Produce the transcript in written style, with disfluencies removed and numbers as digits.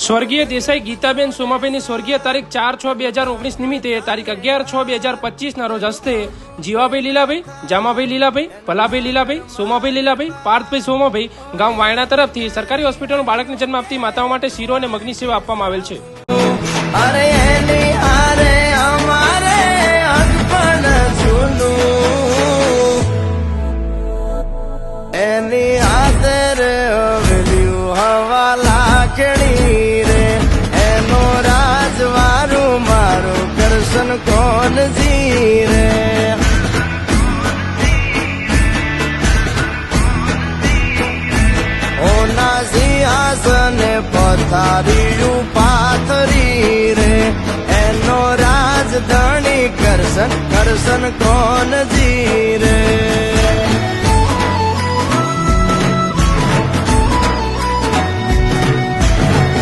સ્વર્ગીય દેસાઈ ગીતાબેન સોમાભાઈની સ્વર્ગીય તારીખ 4/6/2019 નિમિત્તે તારીખ 11/6/2025 રોજ હસ્તે જીવાભાઈ લીલાભાઈ, જામાભાઈ લીલાભાઈ, ભલાભાઈ લીલાભાઈ, સોમાભાઈ લીલાભાઈ, પાર્થભાઈ સોમાભાઈ ગામ વાયણા તરફથી સરકારી હોસ્પિટલમાં બાળકને જન્મ આપતી માતાઓ માટે શીરો અને મગની સેવા આપવામાં આવેલ છે. કોણ જી રે ઓના સિંહાસન પથારીયું પાથરી રે એનો રાજધાની કરશન કોણ જી રે.